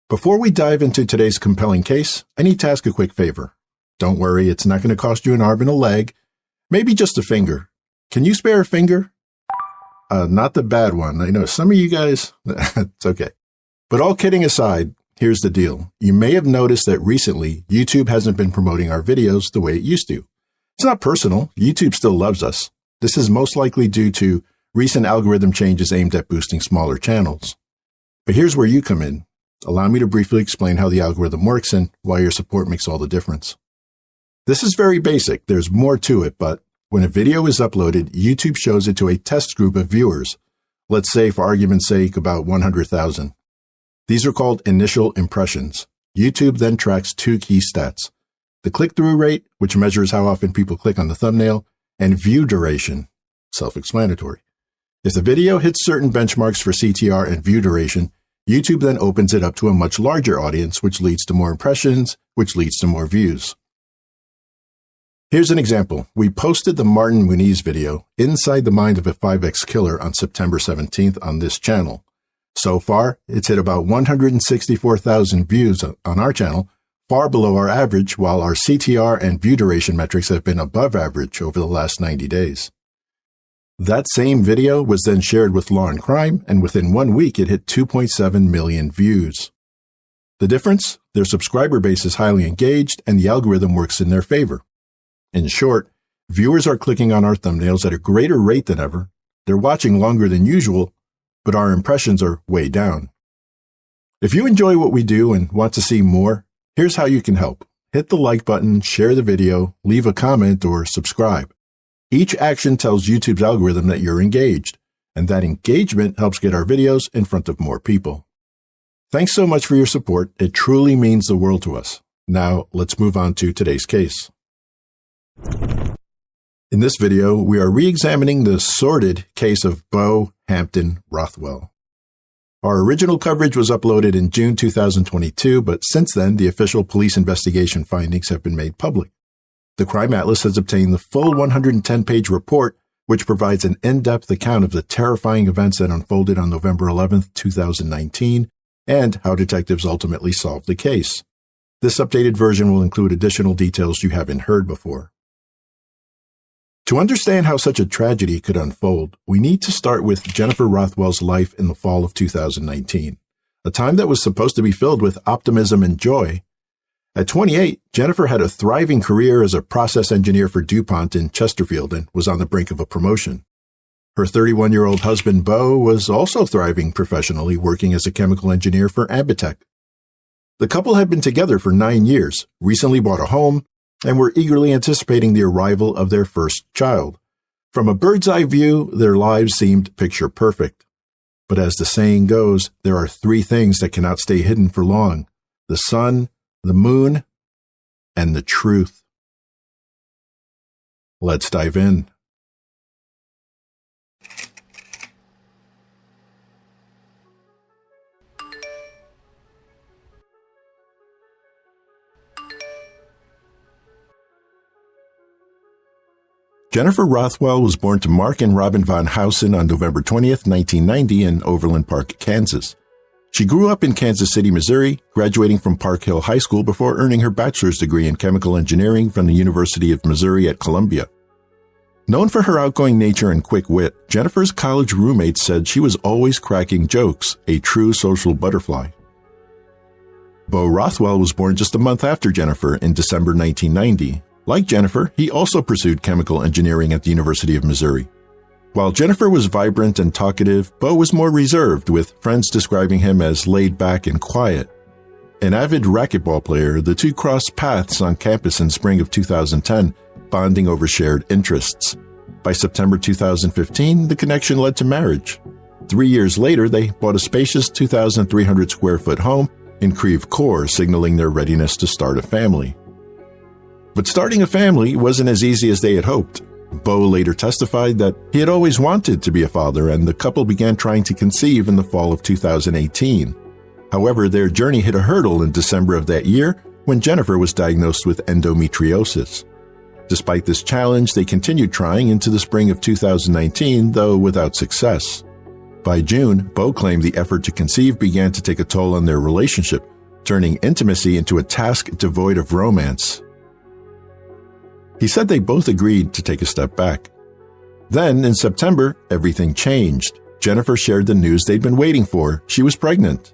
Before we dive into today's compelling case, I need to ask a quick favor. Don't worry, it's not going to cost you an arm and a leg, maybe just a finger. Can you spare a finger? Not the bad one. I know some of you guys, it's okay. But all kidding aside, here's the deal. You may have noticed that recently, YouTube hasn't been promoting our videos the way it used to. It's not personal. YouTube still loves us. This is most likely due to recent algorithm changes aimed at boosting smaller channels. But here's where you come in. Allow me to briefly explain how the algorithm works and why your support makes all the difference. This is very basic. There's more to it, but when a video is uploaded, YouTube shows it to a test group of viewers. Let's say, for argument's sake, about 100,000. These are called initial impressions. YouTube then tracks two key stats: the click-through rate, which measures how often people click on the thumbnail, and view duration, self-explanatory. If the video hits certain benchmarks for CTR and view duration, YouTube then opens it up to a much larger audience, which leads to more impressions, which leads to more views. Here's an example. We posted the Martin Muniz video, Inside the Mind of a 5X Killer, on September 17th on this channel. So far, it's hit about 164,000 views on our channel, far below our average, while our CTR and view duration metrics have been above average over the last 90 days. That same video was then shared with Law and Crime, and within 1 week it hit 2.7 million views. The difference? Their subscriber base is highly engaged, and the algorithm works in their favor. In short, viewers are clicking on our thumbnails at a greater rate than ever, they're watching longer than usual, but our impressions are way down. If you enjoy what we do and want to see more, here's how you can help. Hit the like button, share the video, leave a comment, or subscribe. Each action tells YouTube's algorithm that you're engaged, and that engagement helps get our videos in front of more people. Thanks so much for your support. It truly means the world to us. Now, let's move on to today's case. In this video, we are re-examining the sordid case of Bo Hampton Rothwell. Our original coverage was uploaded in June 2022, but since then, the official police investigation findings have been made public. The Crime Atlas has obtained the full 110-page report, which provides an in-depth account of the terrifying events that unfolded on November 11, 2019, and how detectives ultimately solved the case. This updated version will include additional details you haven't heard before. To understand how such a tragedy could unfold, we need to start with Jennifer Rothwell's life in the fall of 2019, a time that was supposed to be filled with optimism and joy. At 28, Jennifer had a thriving career as a process engineer for DuPont in Chesterfield and was on the brink of a promotion. Her 31-year-old husband, Bo, was also thriving professionally, working as a chemical engineer for Ambitech. The couple had been together for 9 years, recently bought a home, and were eagerly anticipating the arrival of their first child. From a bird's eye view, their lives seemed picture perfect. But as the saying goes, there are 3 things that cannot stay hidden for long: the sun, the moon, and the truth. Let's dive in. Jennifer Rothwell was born to Mark and Robin Von Hausen on November 20th, 1990 in Overland Park, Kansas. She grew up in Kansas City, Missouri, graduating from Park Hill High School before earning her bachelor's degree in chemical engineering from the University of Missouri at Columbia. Known for her outgoing nature and quick wit, Jennifer's college roommates said she was always cracking jokes, a true social butterfly. Bo Rothwell was born just a month after Jennifer in December 1990. Like Jennifer, he also pursued chemical engineering at the University of Missouri. While Jennifer was vibrant and talkative, Bo was more reserved, with friends describing him as laid back and quiet. An avid racquetball player, the two crossed paths on campus in spring of 2010, bonding over shared interests. By September 2015, the connection led to marriage. 3 years later, they bought a spacious 2,300 square foot home in Creve Coeur, signaling their readiness to start a family. But starting a family wasn't as easy as they had hoped. Bo later testified that he had always wanted to be a father, and the couple began trying to conceive in the fall of 2018. However, their journey hit a hurdle in December of that year when Jennifer was diagnosed with endometriosis. Despite this challenge, they continued trying into the spring of 2019, though without success. By June, Bo claimed the effort to conceive began to take a toll on their relationship, turning intimacy into a task devoid of romance. He said they both agreed to take a step back. Then, in September, everything changed. Jennifer shared the news they'd been waiting for. She was pregnant.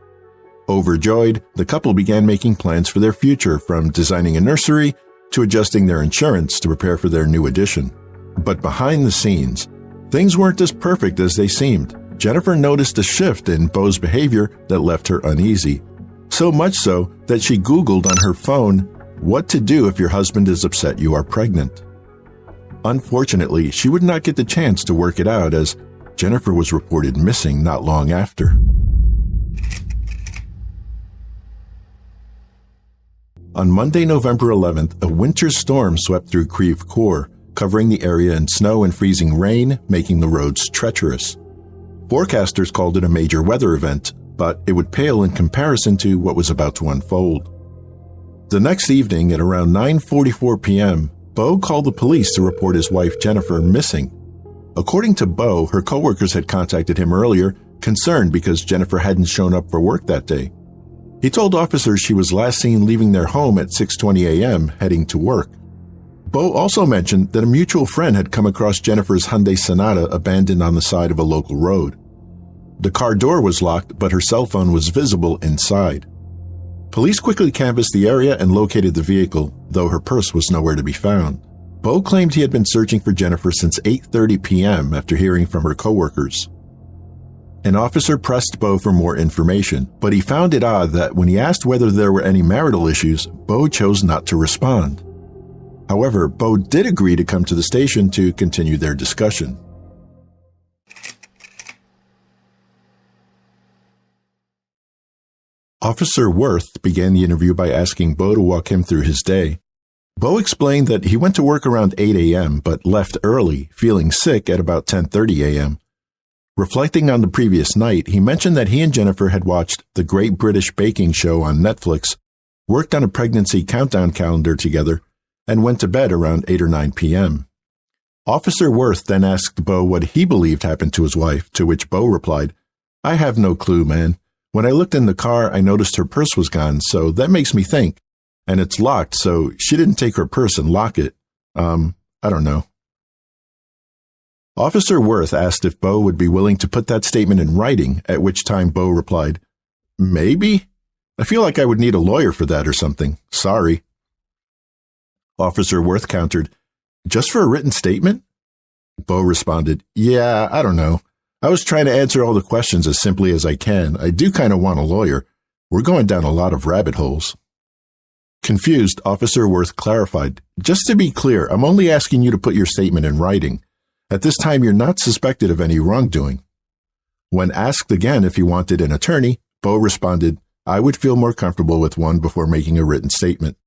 Overjoyed, the couple began making plans for their future, from designing a nursery to adjusting their insurance to prepare for their new addition. But behind the scenes, things weren't as perfect as they seemed. Jennifer noticed a shift in Beau's behavior that left her uneasy. So much so that she Googled on her phone, "What to do if your husband is upset you are pregnant?" Unfortunately, she would not get the chance to work it out, as Jennifer was reported missing not long after. On Monday, November 11th, a winter storm swept through Creve Coeur, covering the area in snow and freezing rain, making the roads treacherous. Forecasters called it a major weather event, but it would pale in comparison to what was about to unfold. The next evening, at around 9:44 p.m., Beau called the police to report his wife Jennifer missing. According to Beau, her coworkers had contacted him earlier, concerned because Jennifer hadn't shown up for work that day. He told officers she was last seen leaving their home at 6:20 a.m., heading to work. Beau also mentioned that a mutual friend had come across Jennifer's Hyundai Sonata abandoned on the side of a local road. The car door was locked, but her cell phone was visible inside. Police quickly canvassed the area and located the vehicle, though her purse was nowhere to be found. Beau claimed he had been searching for Jennifer since 8:30 p.m. after hearing from her coworkers. An officer pressed Beau for more information, but he found it odd that when he asked whether there were any marital issues, Beau chose not to respond. However, Beau did agree to come to the station to continue their discussion. Officer Worth began the interview by asking Beau to walk him through his day. Beau explained that he went to work around 8 a.m. but left early, feeling sick at about 10:30 a.m. Reflecting on the previous night, he mentioned that he and Jennifer had watched The Great British Baking Show on Netflix, worked on a pregnancy countdown calendar together, and went to bed around 8 or 9 p.m. Officer Worth then asked Beau what he believed happened to his wife, to which Beau replied, "I have no clue, man. When I looked in the car, I noticed her purse was gone, so that makes me think. And it's locked, so she didn't take her purse and lock it. I don't know." Officer Worth asked if Beau would be willing to put that statement in writing, at which time Beau replied, "Maybe? I feel like I would need a lawyer for that or something. Sorry." Officer Worth countered, "Just for a written statement?" Beau responded, "Yeah, I don't know. I was trying to answer all the questions as simply as I can. I do kind of want a lawyer. We're going down a lot of rabbit holes." Confused, Officer Worth clarified, "Just to be clear, I'm only asking you to put your statement in writing. At this time, you're not suspected of any wrongdoing." When asked again if he wanted an attorney, Beau responded, "I would feel more comfortable with one before making a written statement."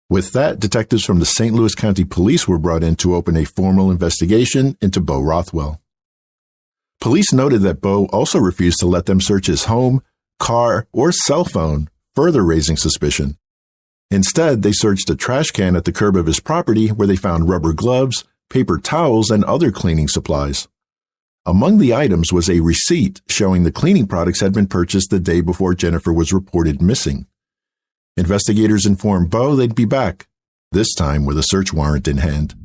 With that, detectives from the St. Louis County Police were brought in to open a formal investigation into Beau Rothwell. Police noted that Beau also refused to let them search his home, car, or cell phone, further raising suspicion. Instead, they searched a trash can at the curb of his property where they found rubber gloves, paper towels, and other cleaning supplies. Among the items was a receipt showing the cleaning products had been purchased the day before Jennifer was reported missing. Investigators informed Beau they'd be back, this time with a search warrant in hand.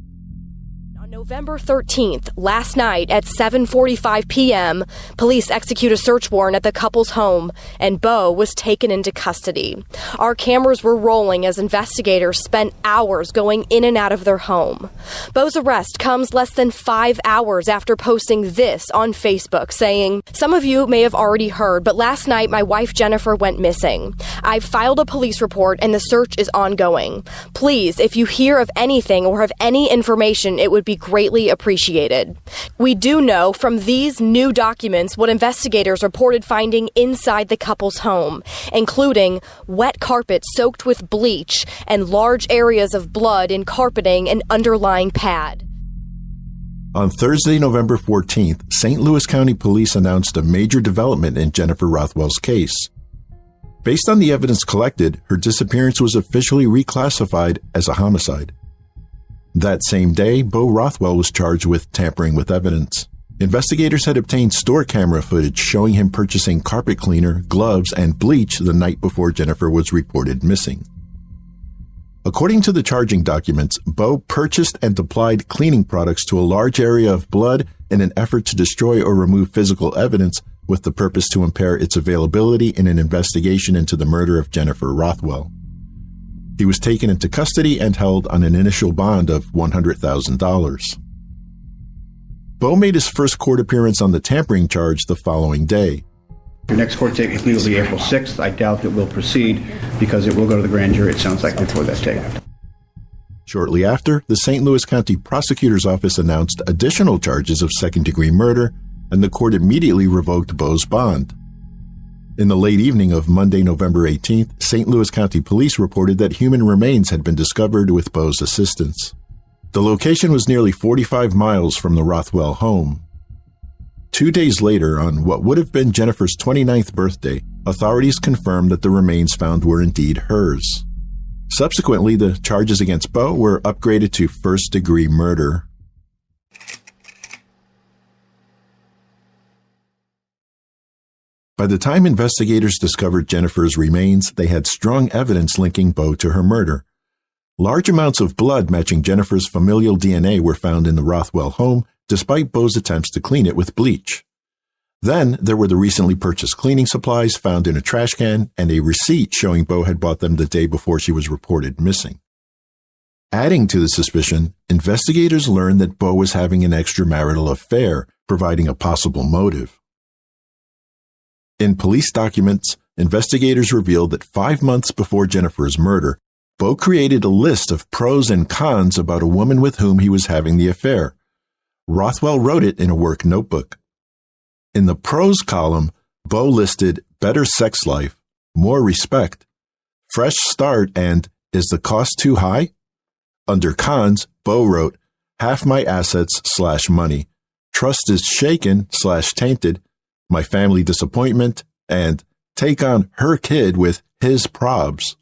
November 13th, last night at 7:45 p.m., police execute a search warrant at the couple's home, and Beau was taken into custody. Our cameras were rolling as investigators spent hours going in and out of their home. Beau's arrest comes less than 5 hours after posting this on Facebook, saying, "Some of you may have already heard, but last night my wife Jennifer went missing. I've filed a police report and the search is ongoing. Please, if you hear of anything or have any information, it would be greatly appreciated." We do know from these new documents what investigators reported finding inside the couple's home, including wet carpet soaked with bleach and large areas of blood in carpeting and underlying pad. On Thursday, November 14th, St. Louis County Police announced a major development in Jennifer Rothwell's case. Based on the evidence collected, her disappearance was officially reclassified as a homicide. That same day, Beau Rothwell was charged with tampering with evidence. Investigators had obtained store camera footage showing him purchasing carpet cleaner, gloves, and bleach the night before Jennifer was reported missing. According to the charging documents, Bo purchased and applied cleaning products to a large area of blood in an effort to destroy or remove physical evidence with the purpose to impair its availability in an investigation into the murder of Jennifer Rothwell. He was taken into custody and held on an initial bond of $100,000. Bo made his first court appearance on the tampering charge the following day. Your next court date will be April 6th. I doubt that we'll proceed because it will go to the grand jury, it sounds like, before that date. Shortly after, the St. Louis County Prosecutor's Office announced additional charges of second-degree murder, and the court immediately revoked Bo's bond. In the late evening of Monday, November 18th, St. Louis County Police reported that human remains had been discovered with Bo's assistance. The location was nearly 45 miles from the Rothwell home. 2 days later, on what would have been Jennifer's 29th birthday, authorities confirmed that the remains found were indeed hers. Subsequently, the charges against Bo were upgraded to first-degree murder. By the time investigators discovered Jennifer's remains, they had strong evidence linking Bo to her murder. Large amounts of blood matching Jennifer's familial DNA were found in the Rothwell home, despite Bo's attempts to clean it with bleach. Then, there were the recently purchased cleaning supplies found in a trash can and a receipt showing Bo had bought them the day before she was reported missing. Adding to the suspicion, investigators learned that Bo was having an extramarital affair, providing a possible motive. In police documents, investigators revealed that 5 months before Jennifer's murder, Bo created a list of pros and cons about a woman with whom he was having the affair. Rothwell wrote it in a work notebook. In the pros column, Bo listed better sex life, more respect, fresh start, and is the cost too high? Under cons, Bo wrote, half my assets/money, trust is shaken/tainted, my family disappointment, and take on her kid with his probs,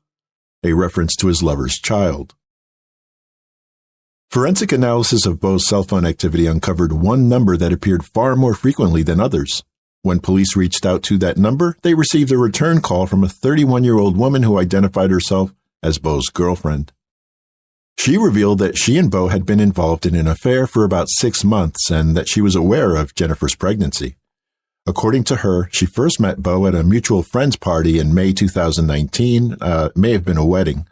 a reference to his lover's child. Forensic analysis of Bo's cell phone activity uncovered one number that appeared far more frequently than others. When police reached out to that number, they received a return call from a 31-year-old woman who identified herself as Bo's girlfriend. She revealed that she and Bo had been involved in an affair for about 6 months and that she was aware of Jennifer's pregnancy. According to her, she first met Bo at a mutual friend's party in May 2019, may have been a wedding,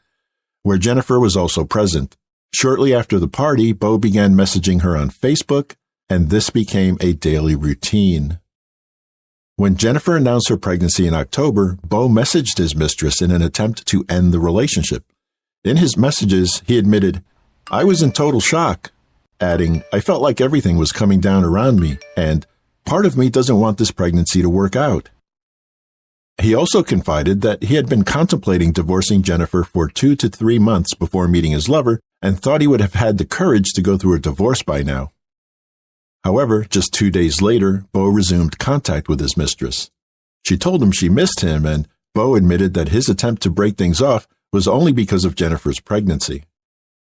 where Jennifer was also present. Shortly after the party, Bo began messaging her on Facebook, and this became a daily routine. When Jennifer announced her pregnancy in October, Bo messaged his mistress in an attempt to end the relationship. In his messages, he admitted, "I was in total shock," adding, "I felt like everything was coming down around me, and part of me doesn't want this pregnancy to work out." He also confided that he had been contemplating divorcing Jennifer for 2 to 3 months before meeting his lover and thought he would have had the courage to go through a divorce by now. However, just 2 days later, Bo resumed contact with his mistress. She told him she missed him, and Bo admitted that his attempt to break things off was only because of Jennifer's pregnancy.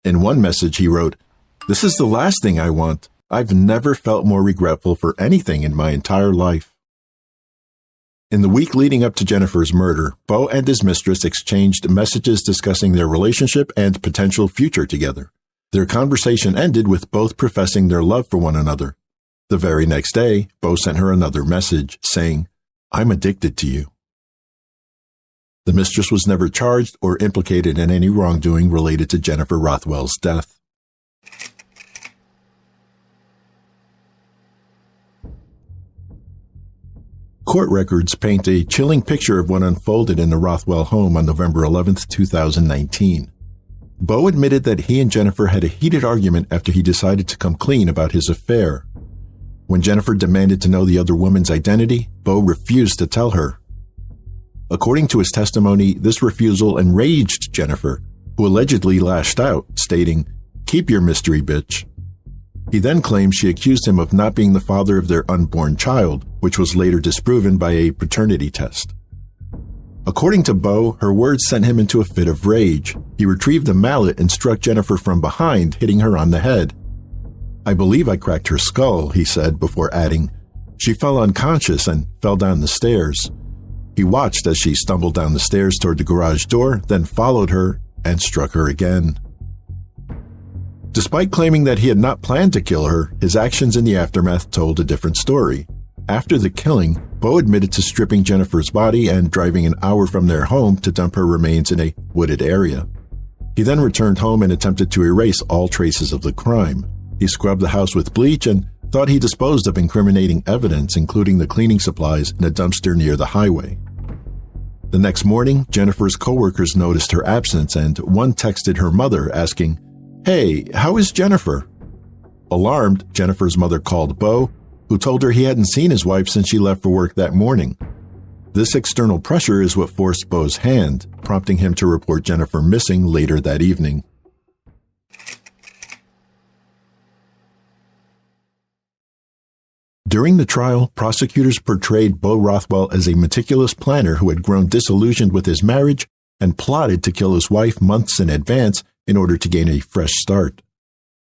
In one message, he wrote, "This is the last thing I want. I've never felt more regretful for anything in my entire life." In the week leading up to Jennifer's murder, Bo and his mistress exchanged messages discussing their relationship and potential future together. Their conversation ended with both professing their love for one another. The very next day, Bo sent her another message saying, "I'm addicted to you." The mistress was never charged or implicated in any wrongdoing related to Jennifer Rothwell's death. Court records paint a chilling picture of what unfolded in the Rothwell home on November 11, 2019. Bo admitted that he and Jennifer had a heated argument after he decided to come clean about his affair. When Jennifer demanded to know the other woman's identity, Bo refused to tell her. According to his testimony, this refusal enraged Jennifer, who allegedly lashed out, stating, "Keep your mystery, bitch." He then claimed she accused him of not being the father of their unborn child, which was later disproven by a paternity test. According to Bo, her words sent him into a fit of rage. He retrieved a mallet and struck Jennifer from behind, hitting her on the head. "I believe I cracked her skull," he said before adding, "She fell unconscious and fell down the stairs." He watched as she stumbled down the stairs toward the garage door, then followed her and struck her again. Despite claiming that he had not planned to kill her, his actions in the aftermath told a different story. After the killing, Beau admitted to stripping Jennifer's body and driving an hour from their home to dump her remains in a wooded area. He then returned home and attempted to erase all traces of the crime. He scrubbed the house with bleach and thought he disposed of incriminating evidence, including the cleaning supplies, in a dumpster near the highway. The next morning, Jennifer's coworkers noticed her absence, and one texted her mother asking, "Hey, how is Jennifer?" Alarmed, Jennifer's mother called Beau, who told her he hadn't seen his wife since she left for work that morning. This external pressure is what forced Beau's hand, prompting him to report Jennifer missing later that evening. During the trial, prosecutors portrayed Beau Rothwell as a meticulous planner who had grown disillusioned with his marriage and plotted to kill his wife months in advance in order to gain a fresh start.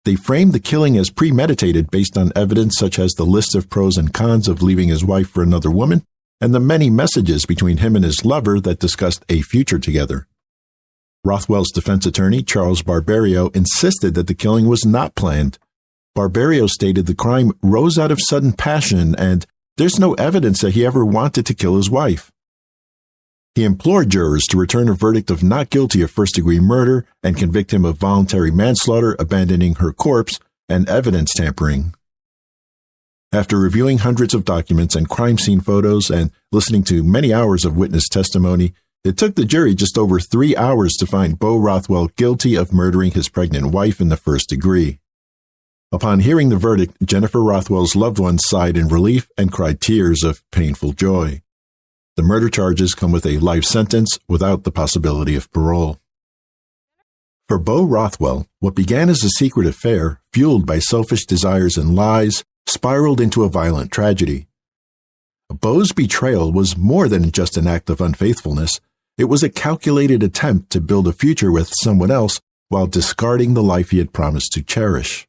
They framed the killing as premeditated based on evidence such as the list of pros and cons of leaving his wife for another woman and the many messages between him and his lover that discussed a future together. Rothwell's defense attorney, Charles Barberio, insisted that the killing was not planned. Barberio stated the crime rose out of sudden passion and there's no evidence that he ever wanted to kill his wife. He implored jurors to return a verdict of not guilty of first-degree murder and convict him of voluntary manslaughter, abandoning her corpse, and evidence tampering. After reviewing hundreds of documents and crime scene photos and listening to many hours of witness testimony, it took the jury just over 3 hours to find Beau Rothwell guilty of murdering his pregnant wife in the first degree. Upon hearing the verdict, Jennifer Rothwell's loved ones sighed in relief and cried tears of painful joy. The murder charges come with a life sentence without the possibility of parole. For Beau Rothwell, what began as a secret affair, fueled by selfish desires and lies, spiraled into a violent tragedy. Beau's betrayal was more than just an act of unfaithfulness. It was a calculated attempt to build a future with someone else while discarding the life he had promised to cherish.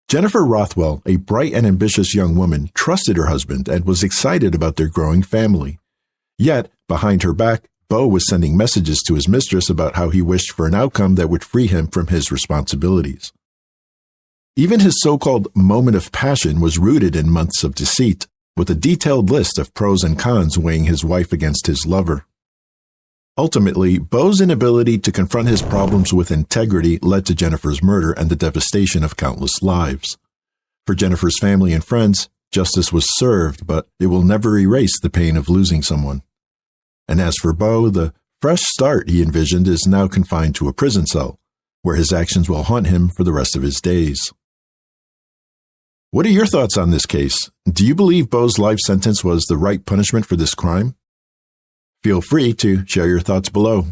Jennifer Rothwell, a bright and ambitious young woman, trusted her husband and was excited about their growing family. Yet, behind her back, Beau was sending messages to his mistress about how he wished for an outcome that would free him from his responsibilities. Even his so-called moment of passion was rooted in months of deceit, with a detailed list of pros and cons weighing his wife against his lover. Ultimately, Beau's inability to confront his problems with integrity led to Jennifer's murder and the devastation of countless lives. For Jennifer's family and friends, justice was served, but it will never erase the pain of losing someone. And as for Beau, the fresh start he envisioned is now confined to a prison cell, where his actions will haunt him for the rest of his days. What are your thoughts on this case? Do you believe Beau's life sentence was the right punishment for this crime? Feel free to share your thoughts below.